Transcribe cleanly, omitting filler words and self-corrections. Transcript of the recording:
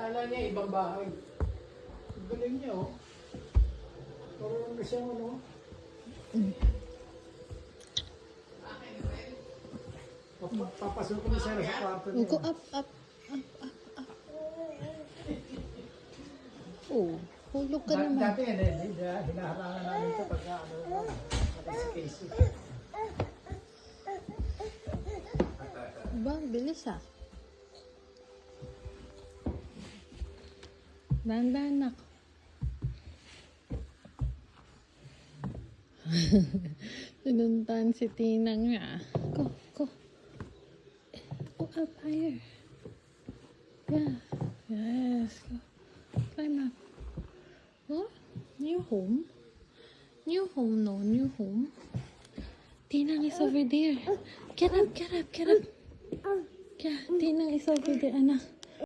Kala niya ibang bahay. Ang galing niya, oh. Parang siya, ano? Papasok ko na siya sa kwarto niya. Go up. Oh, hulog ka naman. Dati yan eh, hinaharangan namin ito pagka si Casey. Ba, bilis ah. Dahan-dahan ako. Pinuntahan si Tina nga. Go. Go up higher. Yeah. Yes. Go. Climb up. Oh, new home. New home. Tinang is over there. Get up. Yeah, Tinang is over there, anak.